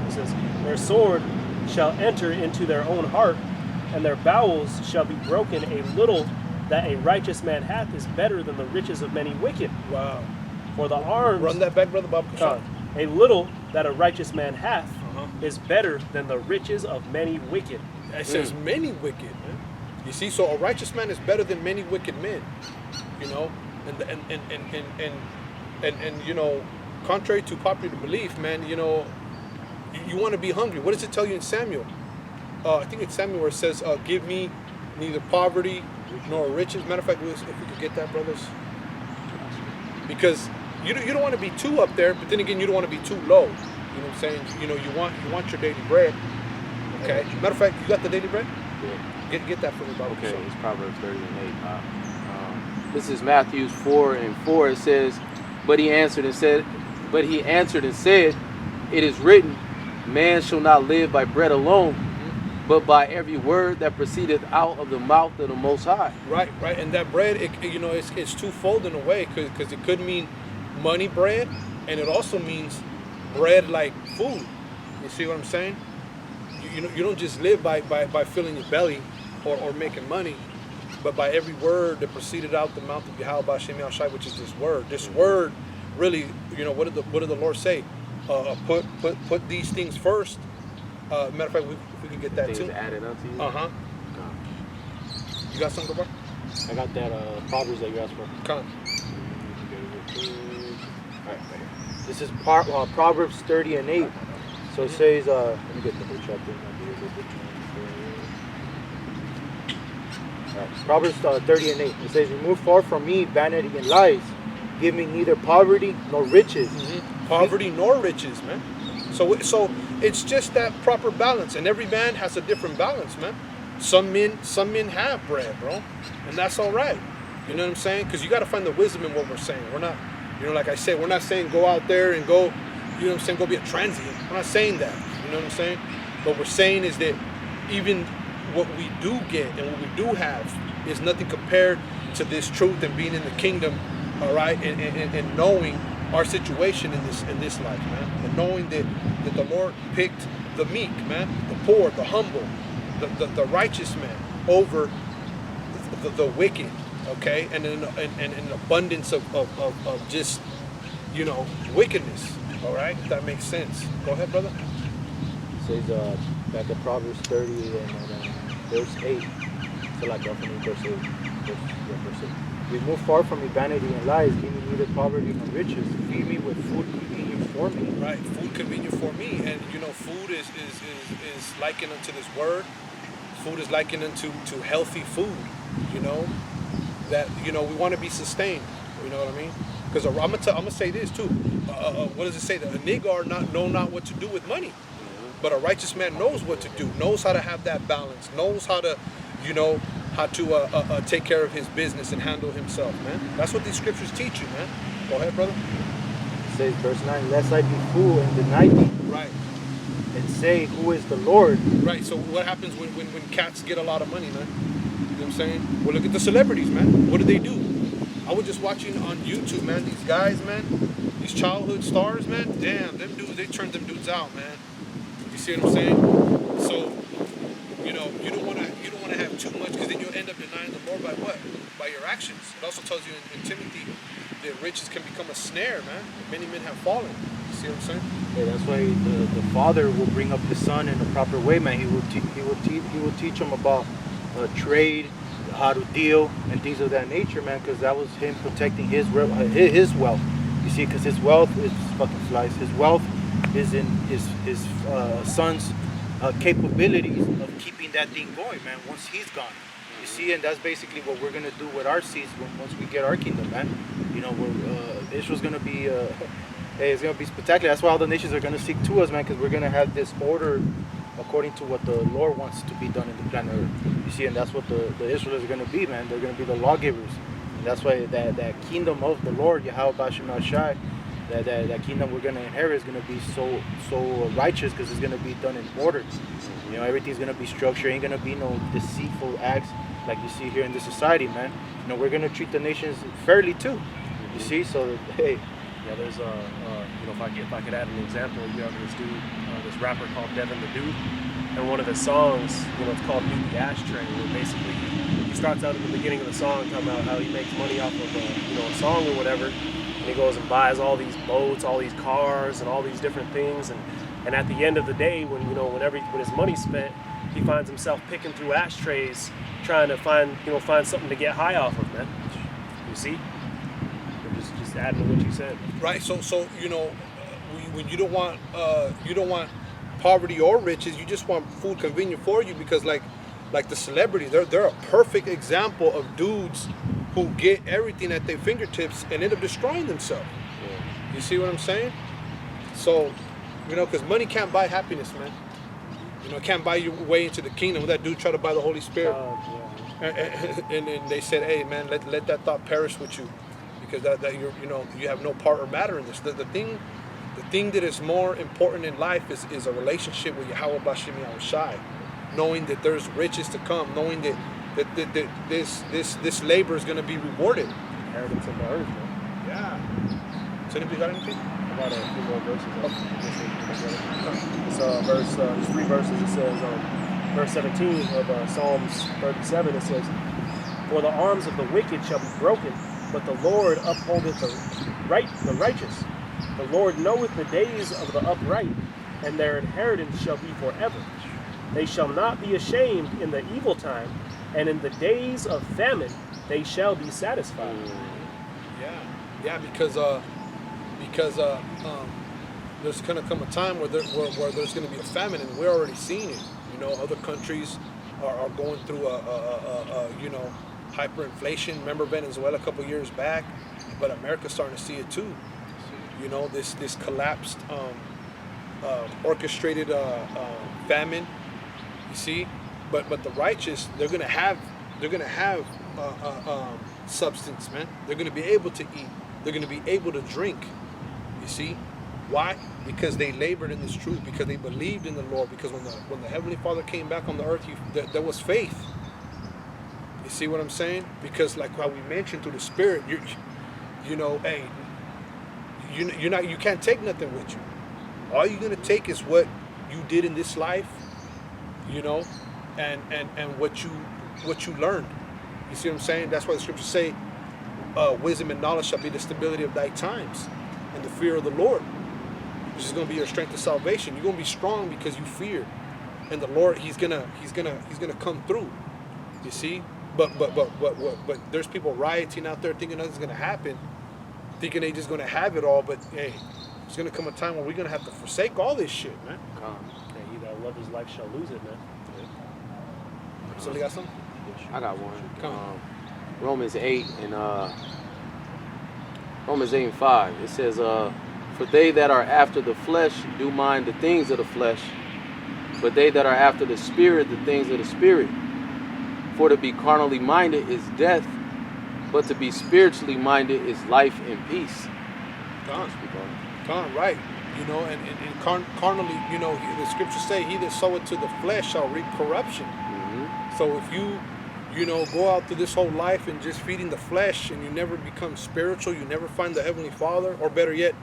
It says, "Their sword shall enter into their own heart, and their bowels shall be broken. A little that a righteous man hath is better than the riches of many wicked. Wow. For the arms..." Run that back, brother Bob. "A little that a righteous man hath is better than the riches of many wicked." It says many wicked. You see, so a righteous man is better than many wicked men. You know, and you know, contrary to popular belief, man, you know, you want to be hungry. What does it tell you in Samuel? I think it's Samuel where it says, "Give me neither poverty nor riches." Matter of fact, if we could get that, brothers, because you don't want to be too up there, but then again, you don't want to be too low. You know what I'm saying? You know, you want your daily bread. Okay. Matter of fact, you got the daily bread? Yeah. Get that for me, Bob. Okay, it's Proverbs 30:8. This is Matthew 4:4. It says, but he answered and said, "It is written, man shall not live by bread alone, but by every word that proceedeth out of the mouth of the Most High." Right. And that bread, you know, it's twofold in a way, because it could mean money bread, and it also means bread like food. You see what I'm saying? You don't just live by filling your belly or making money, but by every word that proceeded out the mouth of Yahawah, bahasham, Yahawashi, which is this word. This word, really, you know, what did the Lord say? Put these things first. Matter of fact, we can get that Things too. added unto you. You got something, bro? I got that Proverbs that you asked for. Come on. Alright, this is Proverbs 30:8. So it says, let me get the whole chapter. Proverbs 30:8. It says, "Remove far from me vanity and lies. Give me neither poverty nor riches." Poverty nor riches, man. So it's just that proper balance, and every man has a different balance, man. Some men have bread, bro, and that's all right. You know what I'm saying? Because you got to find the wisdom in what we're saying. We're not, you know, like I said, we're not saying go out there and go, you know what I'm saying, go be a transient. We're not saying that. You know what I'm saying? What we're saying is that even what we do get and what we do have is nothing compared to this truth and being in the kingdom, all right, and knowing our situation in this life, man, and knowing that the Lord picked the meek, man, the poor, the humble, the righteous man over the wicked, okay, and an abundance of just, you know, wickedness. All right, if that makes sense. Go ahead, brother. It says back at Proverbs 30 and verse 8. So like definitely verse 8. Verse 8. "Remove far from me vanity and lies. Give me neither poverty nor riches. Feed me with food convenient for me." Right, food convenient for me, and you know, food is likened unto this word. Food is likened unto healthy food. You know, that you know we want to be sustained. You know what I mean? Because I'm gonna say this too. What does it say? That a nigger know not what to do with money, but a righteous man knows what to do. Knows how to have that balance. Knows how to, you know, how to take care of his business and handle himself, man. That's what these scriptures teach you, man. Go ahead, brother. It says verse 9, "Lest I be fool and deny thee, Right. and say, Who is the Lord?" Right. So what happens when cats get a lot of money, man? You know what I'm saying? Well, look at the celebrities, man. What do? I was just watching on YouTube, man. These guys, man, these childhood stars, man. Damn, them dudes, they turned them dudes out, man. You see what I'm saying? So, you know, you don't want to have too much, because then you'll end up denying the Lord by what? By your actions. It also tells you in Timothy the riches can become a snare, man. Many men have fallen. You see what I'm saying? Yeah, that's why the father will bring up his son in the proper way, man. He will teach him about trade, how to deal, and things of that nature, man. Because that was him protecting his wealth. You see, because his wealth is fucking flies. His wealth is in his son's capabilities of keeping that thing going, man. Once he's gone, you see, and that's basically what we're gonna do with our seeds once we get our kingdom, man. You know, Israel's gonna be. Hey, it's gonna be spectacular. That's why all the nations are gonna seek to us, man, because we're gonna have this order according to what the Lord wants to be done in the planet Earth. You see, and that's what the Israelites are gonna be, man. They're gonna be the lawgivers. And that's why that kingdom of the Lord, Yahawah, bahasham, that kingdom we're gonna inherit is gonna be so righteous, because it's gonna be done in order. You know, everything's gonna be structured. Ain't gonna be no deceitful acts like you see here in this society, man. You know, we're gonna treat the nations fairly too. You see, so hey. Yeah, there's you know, if I could add an example, you have this dude, this rapper called Devin the Dude, and one of his songs, you know, it's called "Beat the Ashtray," where basically he starts out at the beginning of the song talking about how he makes money off of a song or whatever, and he goes and buys all these boats, all these cars, and all these different things, and at the end of the day, when his money's spent, he finds himself picking through ashtrays, trying to find something to get high off of, man. You see? Just adding to what you said. Right. So you know, when you don't want poverty or riches, you just want food convenient for you, because like the celebrities, they're a perfect example of dudes who get everything at their fingertips and end up destroying themselves. Yeah. You see what I'm saying? So, you know, because money can't buy happiness, man. You know, it can't buy your way into the kingdom. That dude tried to buy the Holy Spirit, and they said, "Hey, man, let that thought perish with you." Because that you have no part or matter in this. The thing that is more important in life is a relationship with Yahawah, bahasham, Yahawashi, knowing that there's riches to come, knowing that this labor is going to be rewarded. Inheritance of the earth, man. Yeah. So anybody got anything? I got a few more verses. It's 3 verses. It says, verse 17 of Psalms 37. It says, "For the arms of the wicked shall be broken, but the Lord upholdeth the righteous. The Lord knoweth the days of the upright, and their inheritance shall be forever. They shall not be ashamed in the evil time, and in the days of famine they shall be satisfied." Yeah, because there's gonna come a time where there's gonna be a famine, and we're already seeing it. You know, other countries are going through a hyperinflation. Remember Venezuela a couple years back, but America's starting to see it too. You know, this collapsed, orchestrated famine. You see, but the righteous, they're gonna have substance, man. They're gonna be able to eat. They're gonna be able to drink. You see, why? Because they labored in this truth. Because they believed in the Lord. Because when the Heavenly Father came back on the earth, there was faith. You see what I'm saying? Because like how we mentioned through the Spirit, hey, you can't take nothing with you. All you're gonna take is what you did in this life, you know, and what you learned. You see what I'm saying? That's why the scriptures say, wisdom and knowledge shall be the stability of thy times, and the fear of the Lord, which is gonna be your strength of salvation. You're gonna be strong because you fear, and the Lord, He's gonna come through. You see? But there's people rioting out there thinking nothing's gonna happen, thinking they just gonna have it all. But hey, it's gonna come a time where we're gonna have to forsake all this shit, man. He that loves his life shall lose it, man. So you got something? I got one. Come on. Romans 8 and 5. It says, "For they that are after the flesh do mind the things of the flesh, but they that are after the Spirit the things of the Spirit. For to be carnally minded is death, but to be spiritually minded is life and peace." Right. You know, and carnally, you know, the scriptures say, "He that soweth to the flesh shall reap corruption." Mm-hmm. So if you go out through this whole life and just feeding the flesh, and you never become spiritual, you never find the Heavenly Father, or better yet,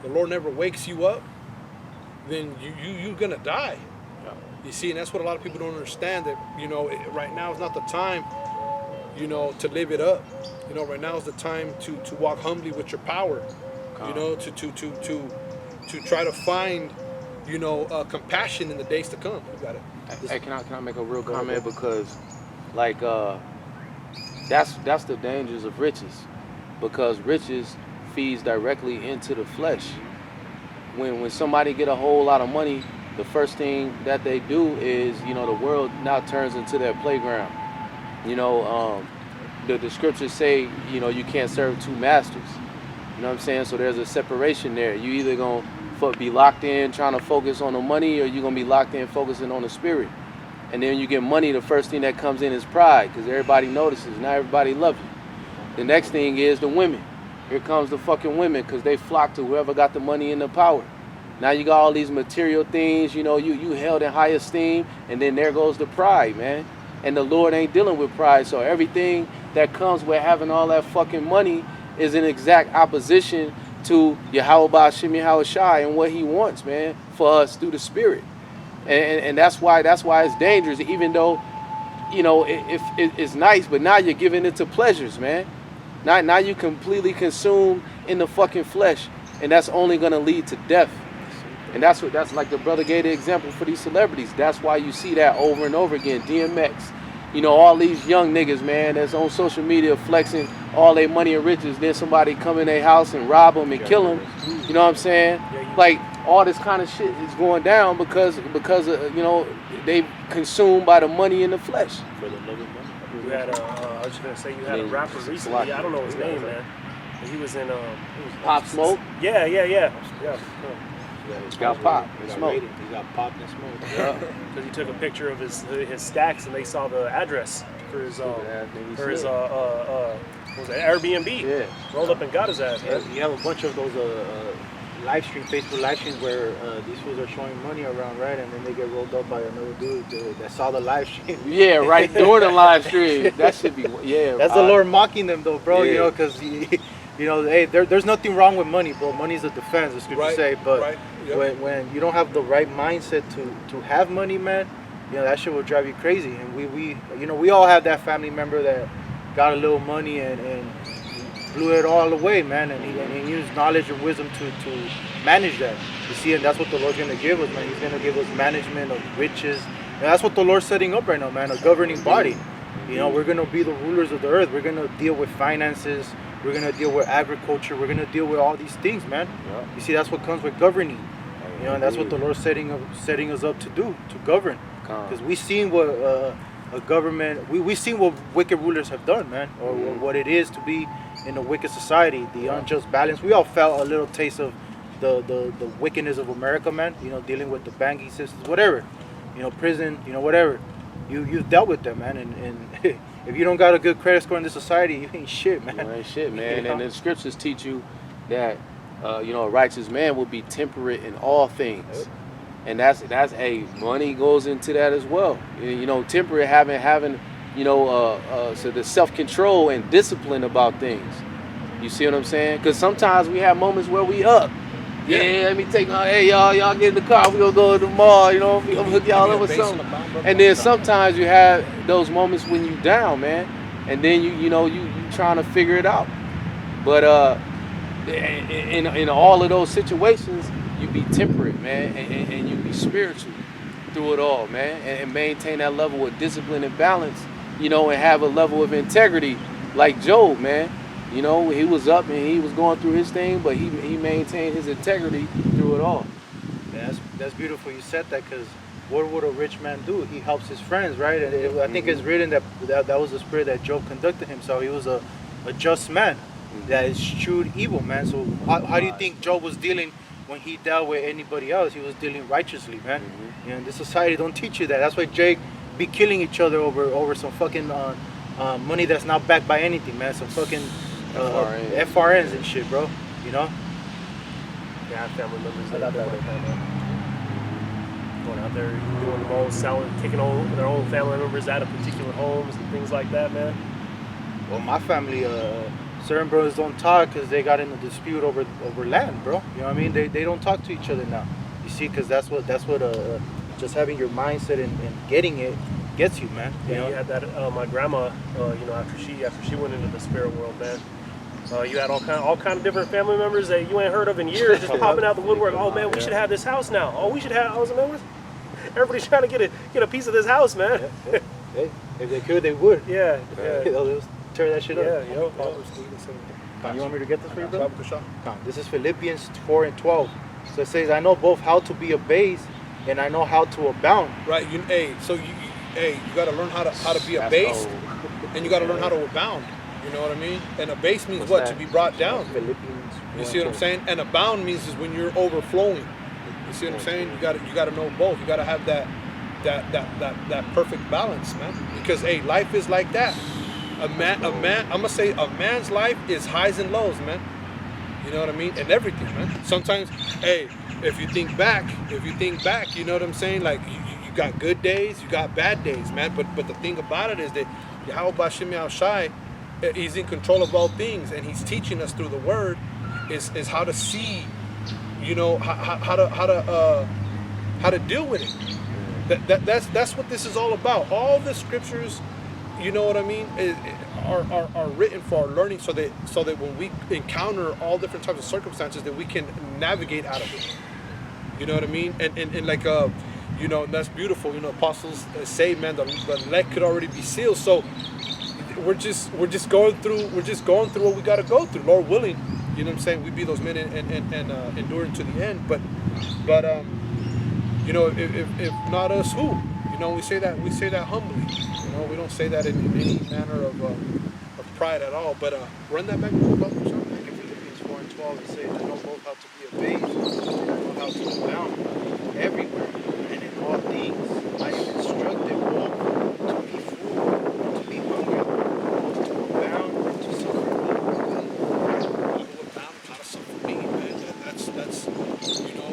the Lord never wakes you up, then you're gonna die. You see, and that's what a lot of people don't understand, that, you know, right now is not the time, you know, to live it up. You know, right now is the time to walk humbly with your power. You know, to try to find, you know, compassion in the days to come. You got it. Hey, can I make a real comment? Because, like, that's the dangers of riches, because riches feeds directly into the flesh. When somebody get a whole lot of money, the first thing that they do is, you know, the world now turns into their playground. You know, the scriptures say, you know, you can't serve two masters. You know what I'm saying? So there's a separation there. You either gonna be locked in trying to focus on the money, or you're gonna be locked in focusing on the spirit. And then you get money, the first thing that comes in is pride, because everybody notices. Now everybody loves you. The next thing is the women. Here comes the fucking women, because they flock to whoever got the money and the power. Now you got all these material things, you know, you held in high esteem, and then there goes the pride, man. And the Lord ain't dealing with pride, so everything that comes with having all that fucking money is in exact opposition to Yahawah, bahasham, Yahawashi, and what he wants, man, for us through the spirit. And that's why it's dangerous, even though, you know, it's nice, but now you're giving it to pleasures, man. Now you completely consumed in the fucking flesh, and that's only gonna lead to death. And that's like the brother gave the example for these celebrities. That's why you see that over and over again. DMX, you know, all these young niggas, man, that's on social media flexing all their money and riches. Then somebody come in their house and rob them and kill them. You know what I'm saying? Like, all this kind of shit is going down because you know, they consumed by the money in the flesh. For the love of money. You had I was just gonna say, you had a rapper recently. I don't know his name, man. But he was in Pop Smoke. Yeah. Got pop and smoke. He got popped and smoked. Yeah. Because he took a picture of his stacks, and they saw the address for his what was it, Airbnb. Yeah. Rolled up and got his ass. Man. You have a bunch of those Facebook live streams where these fools are showing money around, right? And then they get rolled up by another dude that saw the live stream. Yeah, right during the live stream. That should be, yeah. That's the Lord mocking them, though, bro. Yeah. You know, because you know, hey, there's nothing wrong with money, bro. Money's a defense, the scriptures say. But when you don't have the right mindset to have money, man, you know, that shit will drive you crazy. And we you know, we all have that family member that got a little money and blew it all away, man. And he used knowledge and wisdom to manage that. You see, and that's what the Lord's gonna give us, man. He's gonna give us management of riches. And that's what the Lord's setting up right now, man. A governing body. You know, we're gonna be the rulers of the earth. We're gonna deal with finances. We're gonna deal with agriculture. We're gonna deal with all these things, man. Yeah. You see, that's what comes with governing. You know, and that's what the Lord's setting us up to do, to govern. Because we've seen what a government, we've seen what wicked rulers have done, man, or what it is to be in a wicked society, the unjust balance. We all felt a little taste of the wickedness of America, man. You know, dealing with the banking systems, whatever. You know, prison, you know, whatever. You've dealt with them, man, and if you don't got a good credit score in this society, you ain't shit, man. You ain't shit, man. You know? And the scriptures teach you that you know, a righteous man will be temperate in all things. Yep. And that's money goes into that as well. You know, temperate having you know, so the self-control and discipline about things. You see what I'm saying? Because sometimes we have moments where we up. Yeah, let me take hey y'all get in the car, we gonna go to the mall, you know, I'm gonna hook y'all up with something. And then sometimes you have those moments when you down, man, and then you know you trying to figure it out. But in all of those situations, you be temperate, man, and you be spiritual through it all, man, and maintain that level of discipline and balance, you know, and have a level of integrity like Job, man. You know, he was up and he was going through his thing, but he maintained his integrity through it all. Yeah, that's beautiful you said that, because what would a rich man do? He helps his friends, right? And I think it's written that was the spirit that Job conducted himself. He was a just man that eschewed evil, man. So how do you think Job was dealing when he dealt with anybody else? He was dealing righteously, man. You know, this society don't teach you that. That's why Jake be killing each other over some fucking money that's not backed by anything, man. Some fucking FRNs and shit, bro. You know? Yeah, I have family members that are like that, man. Going out there doing the most, taking their own family members out of particular homes and things like that, man. Well, my family, certain brothers don't talk because they got in a dispute over land, bro. You know what I mean? They don't talk to each other now. You see, because that's what just having your mindset and getting gets you, man. You Yeah, know? you had that. My grandma, you know, after she went into the spirit world, man. You had all kind of different family members that you ain't heard of in years, just popping out the woodwork. Oh man, we should have this house now. Oh, we should have. I was like, man, everybody's trying to get a piece of this house, man. Yeah. Hey, if they could, they would. Yeah, They'll just tear that shit yeah, up. yo. You want me to get this for you, bro? Bible Kasha. This is Philippians 4:12. So it says, I know both how to be abased and I know how to abound. Right. You got to learn how to be abased, and you got to learn how to abound. You know what I mean? And abase means What's what? that? To be brought down. Philippians. You see what I'm saying? And abound means is when you're overflowing. You see what I'm saying? You got to know both. You got to have that perfect balance, man. Because life is like that. I'm gonna say a man's life is highs and lows, man. You know what I mean? And everything, man. Sometimes, if you think back, you know what I'm saying? Like you got good days, you got bad days, man. But the thing about it is that Yahawashi, he's in control of all things, and he's teaching us through the word is how to see, you know, how to deal with it. That's what this is all about. All the scriptures, you know what I mean, are written for our learning, so that when we encounter all different types of circumstances, that we can navigate out of it. You know what I mean? And like you know, that's beautiful. You know, apostles say, man, the elect could already be sealed. So we're just going through what we got to go through, Lord willing. You know what I'm saying? We be those men and enduring to the end. But you know, if not us, who? You know, we say that humbly. You know, we don't say that in any manner of pride at all. But run that back to the Bible, Sean. Back in Philippians 4:12, it says, I know both how to be abased and I know how to abound everywhere and in all things. I am instructed both to be full and to be hungry, both to abound and to suffer need. How to suffer need, man. That's you know,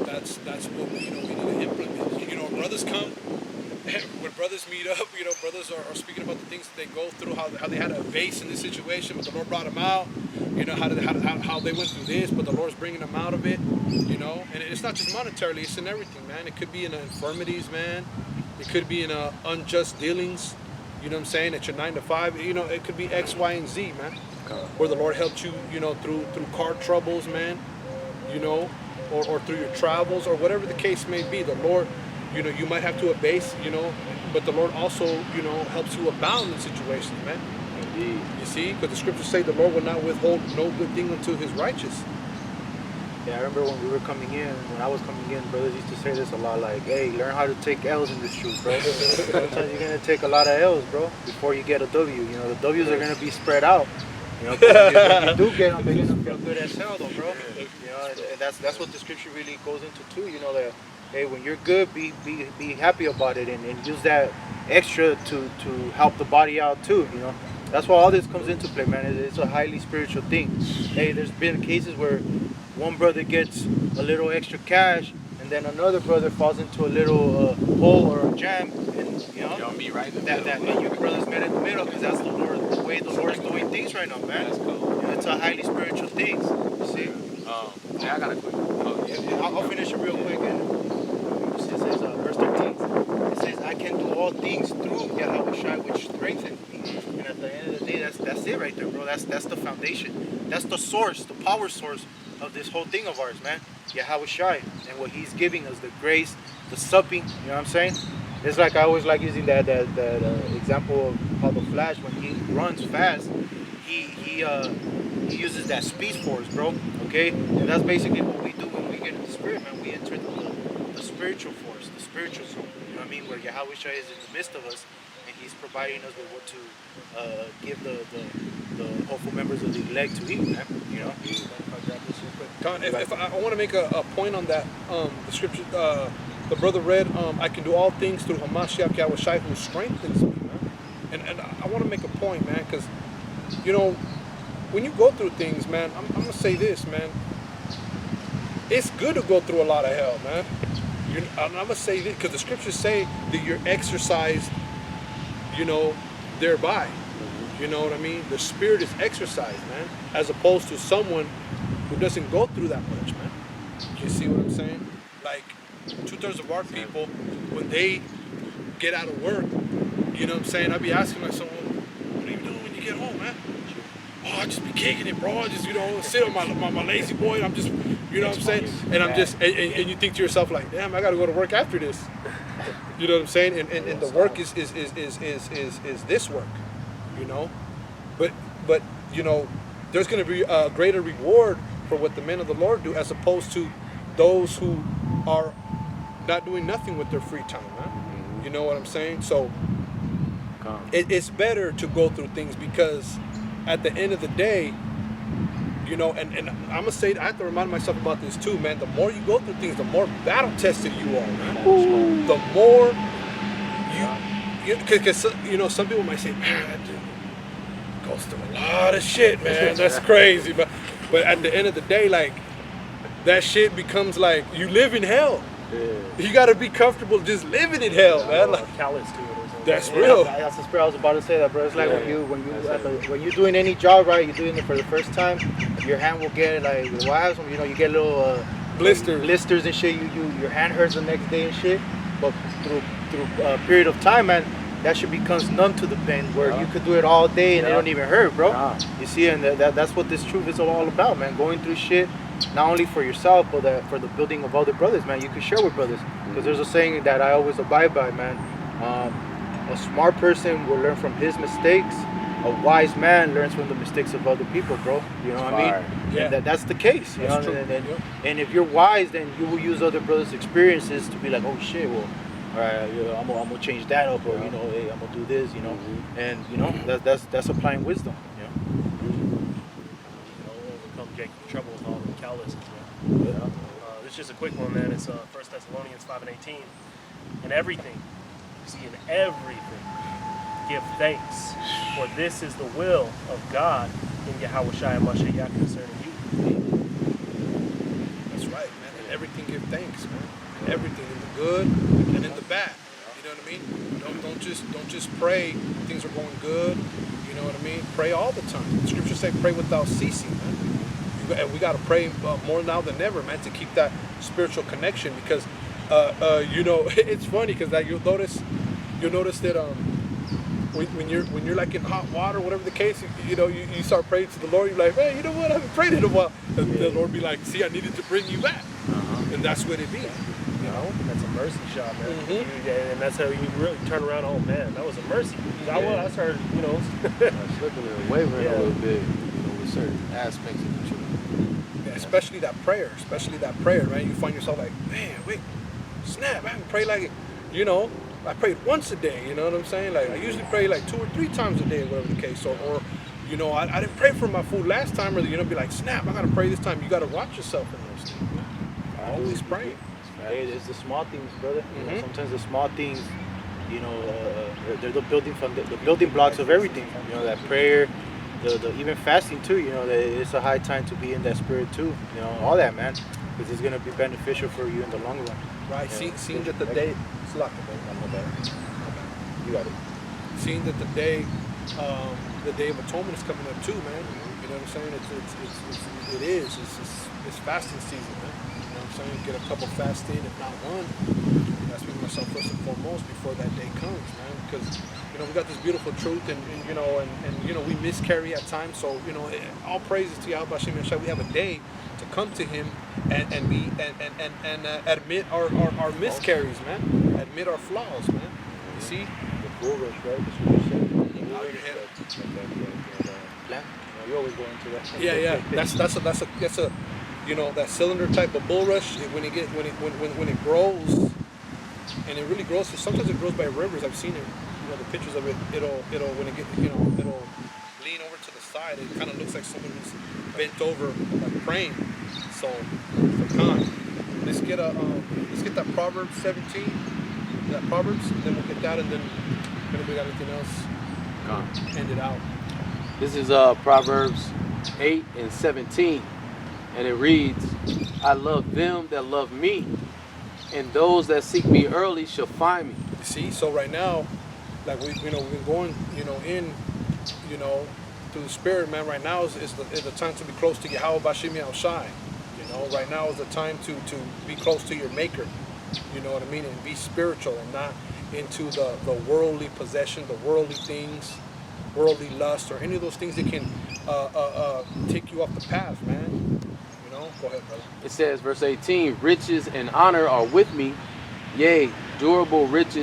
that's what we need to implement. You know, brothers come. When brothers meet up, you know, brothers are speaking about the things that they go through, how they had a base in this situation, but the Lord brought them out. You know, how they went through this, but the Lord's bringing them out of it. You know, and it's not just monetarily; it's in everything, man. It could be in the infirmities, man. It could be in unjust dealings. You know what I'm saying? At your 9 to 5, you know, it could be X, Y, and Z, man. Where the Lord helped you, you know, through car troubles, man. You know, or through your travels, or whatever the case may be. The Lord. You know, you might have to abase, you know, but the Lord also, you know, helps you abound in situations, man. Indeed. You see, because the scriptures say the Lord will not withhold no good thing unto his righteous. Yeah, I remember when I was coming in, brothers used to say this a lot, like, hey, learn how to take L's in this truth, bro. Sometimes you're going to take a lot of L's, bro, before you get a W. You know, the W's are going to be spread out. You know, when you do get them, they're going to feel good as hell, though, bro. You know, and that's what the scripture really goes into, too, you know, that, hey, when you're good, be happy about it and use that extra to help the body out too, you know. That's why all this comes into play, man. It's a highly spiritual thing. Hey, there's been cases where one brother gets a little extra cash and then another brother falls into a little hole or a jam, and you know, me right in the that you brothers met in the middle, because that's the way the Lord's doing things right now, man. That's cool. You know, it's a highly spiritual thing. You see? I got a quick. I'll finish it real quick. And it says, verse 13, it says, I can do all things through Yahawashi, which strengthens me. And at the end of the day, that's it right there, bro. That's the foundation. That's the source, the power source of this whole thing of ours, man. Yahawashi, and what he's giving us, the grace, the supping, you know what I'm saying? It's like I always like using that example of how the Flash, when he runs fast, he uses that speed force, bro. Okay, and that's basically what we do when we get in the spirit, man. We enter the spiritual force, the spiritual zone. You know what I mean? Where Yahawashi is in the midst of us, and he's providing us with what to give the hopeful members of the elect to eat, man. You know. If I want to make a point on that, the scripture, the brother read, I can do all things through Hamashiach Yahawashi who strengthens me, man. And I want to make a point, man, because, you know, when you go through things, man, I'm going to say this, man. It's good to go through a lot of hell, man. I'm going to say this, because the scriptures say that you're exercised, you know, thereby. You know what I mean? The spirit is exercised, man, as opposed to someone who doesn't go through that much, man. You see what I'm saying? Like, 2/3 of our people, when they get out of work, you know what I'm saying? I'd be asking myself, well, what are you doing when you get home, man? Oh, I just be kicking it, bro. I just, you know, sit on my lazy boy. I'm just, you know what I'm saying? And I'm just, and you think to yourself like, damn, I got to go to work after this. You know what I'm saying? And the work is this work, you know? But you know, there's going to be a greater reward for what the men of the Lord do as opposed to those who are not doing nothing with their free time, man. You know what I'm saying? So it's better to go through things because at the end of the day, you know, and I'm gonna say, I have to remind myself about this too, man. The more you go through things, the more battle tested you are, man. Ooh. The more because you know, some people might say, man, that dude goes through a lot of shit, man. That's crazy, but at the end of the day, like that shit becomes like you live in hell. Yeah. You gotta be comfortable just living in hell, man. Like, callous to it. That's real. That's the spirit I was about to say that, bro. It's like when you're doing any job, right? You're doing it for the first time. Your hand will get like what happens? You know, you get little blisters and shit. Your hand hurts the next day and shit. But through a period of time, man, that shit becomes numb to the pain. Where you could do it all day and it don't even hurt, bro. You see, and that's what this truth is all about, man. Going through shit, not only for yourself, but for the building of other brothers, man. You can share with brothers. Because there's a saying that I always abide by, man. A smart person will learn from his mistakes. A wise man learns from the mistakes of other people, bro. You know what I mean? Yeah. And that's the case. You know? And if you're wise, then you will use other brothers' experiences to be like, oh shit, well, all right, I'm gonna change that up, or you know, hey, I'm gonna do this, you know. And you know, that's applying wisdom. You know, overcome Jacob's trouble with all the calluses, man. This is just a quick one, man. It's 1 Thessalonians 5:18. In everything. See, in everything, give thanks, for this is the will of God in Yahawashi Mashiach concerning you. That's right, man. In everything, give thanks, man. In everything, in the good and in the bad. You know what I mean? Don't just pray when things are going good. You know what I mean? Pray all the time. The scriptures say, pray without ceasing, man. And we got to pray more now than ever, man, to keep that spiritual connection because. You know, it's funny because like you'll notice that when you're like in hot water, whatever the case, you know, you start praying to the Lord. You're like, man, you know what? I haven't prayed in a while. And the Lord be like, see, I needed to bring you back, and that's what it be. You know, that's a mercy shot, man. And that's how you really turn around. Oh man, that was a mercy. I started, you know, slipping and wavering a little bit, you know, with certain aspects of the truth. Yeah, especially that prayer, right? You find yourself like, man, wait. Snap, I haven't prayed like, you know, I prayed once a day, you know what I'm saying? Like, I usually pray like 2 or 3 times a day, whatever the case. Or you know, I didn't pray for my food last time, or, you know, be like, snap, I got to pray this time. You got to watch yourself in those things. Always praying. Hey, it's the small things, brother. You know, sometimes the small things, you know, they're the building blocks of everything. You know, that prayer, the even fasting too, you know, it's a high time to be in that spirit too. You know, all that, man. Because it's going to be beneficial for you in the long run. Right, seeing that the day, it's locked, you got it. Seeing that the day of atonement is coming up too, man. You know what I'm saying? It's fasting season, man. You know what I'm saying? Get a couple fasts in, if not one. That's me myself first and foremost before that day comes, man. Because you know we got this beautiful truth, and you know, and you know we miscarry at times. So you know, all praises to Yahawashi. We have a day to come to Him and admit our miscarries, man. Admit our flaws, man. You see? The bull rush, right? That's what you said. You know, your head. Plan? You always go into that. Yeah. That's a you know, that cylinder type of bull rush. When it grows, and it really grows. So sometimes it grows by rivers. I've seen it. You know, the pictures of it. It'll when it get, you know, it'll lean over to the side. It kind of looks like someone who's bent over, like praying. So, let's get that Proverbs 17, that Proverbs, and then we'll get that, and then if anybody got anything else, end it out. This is Proverbs 8:17, and it reads, I love them that love me, and those that seek me early shall find me. You see, so right now, like we've been going, through the spirit, man. Right now is the time to be close to Yahawah Bashim Yahawashi. You know, right now is the time to be close to your Maker. You know what I mean, and be spiritual and not. into the worldly possession, the worldly things, worldly lust, or any of those things that can take you off the path, man. You know, go ahead, brother. It says, verse 18, riches and honor are with me, yea, durable riches